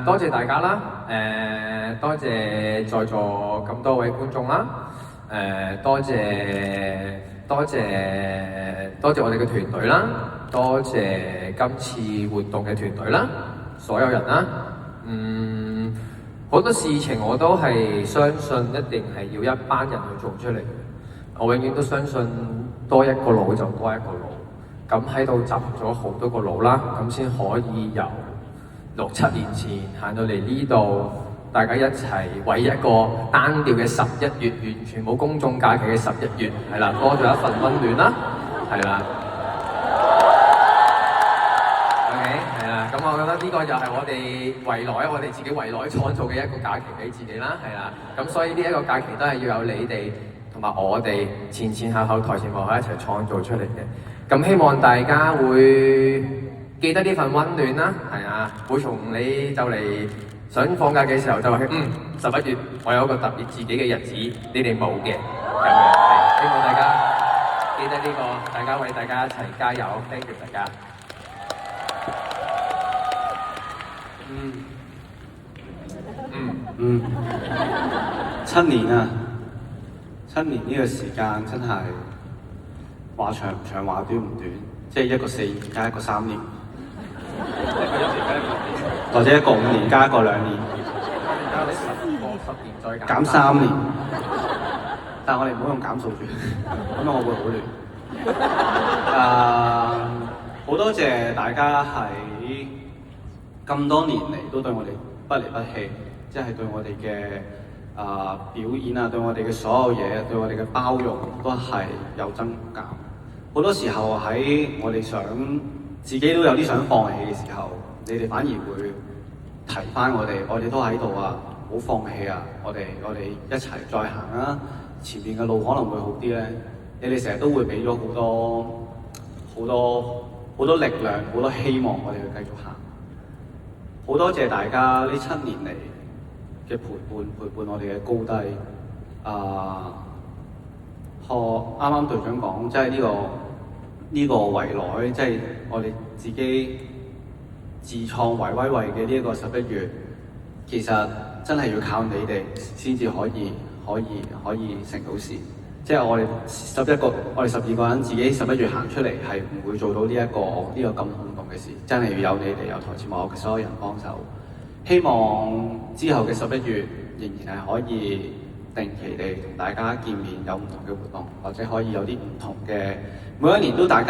多謝大家啦，多謝在座咁多位觀眾啦，多謝我哋嘅團隊啦，多謝今次活動嘅團隊啦，所有人啦，好多事情我都係相信一定係要一班人去做出嚟嘅，我永遠都相信多一個腦就多一個腦，咁喺度集咗好多個腦啦，咁先可以由6、7年前行到嚟呢度，大家一齊為一個單調嘅11月，完全冇公眾假期嘅11月，係啦，多咗一份溫暖啦，係啦。OK， 係啦，咁我覺得呢個又係我哋未來，我哋自己未來創造嘅一個假期俾自己啦，係啦。咁所以呢一個假期都係要有你哋同埋我哋前後台前幕後一齊創造出嚟嘅。咁希望大家會記得呢份溫暖啦，係啊，會從你就嚟想放假嘅時候就話11月我有一個特別自己嘅日子，你哋冇嘅，咁樣係希望大家記得呢個，大家為大家一齊加油 ，thank you 大家。7年啊，7年呢個時間真係話長唔長，話短唔短，即係一個4年加一個3年，或者一個5年加一個2年，加你10年再減3年。但係我哋唔好用減數住，咁樣我會好亂。好多謝大家喺咁多年嚟都對我哋不離不棄，即係對我哋嘅表演啊，對我哋嘅所有嘢，對我哋嘅包容都係有增減。好多時候喺我哋想自己都有啲想放棄嘅時候，你哋反而會提翻我哋都喺度啊，唔好放棄啊！我哋一齊再行啊！前面嘅路可能會好啲咧。你哋成日都會俾咗好多力量，好多希望我哋去繼續行。好多謝大家呢7年嚟嘅陪伴我哋嘅高低。啱啱隊長講，即係呢個圍內，即係我哋自己自創圍威喂嘅呢一個11月，其實真係要靠你哋先至可以成到事。即係我哋12個人自己11月行出嚟，係唔會做到呢個咁轟動嘅事。真係要有你哋，有台前幕後嘅所有人幫手。希望之後嘅11月仍然係可以定期地同大家見面，有唔同嘅活動，或者可以有啲唔同嘅，每一年都大家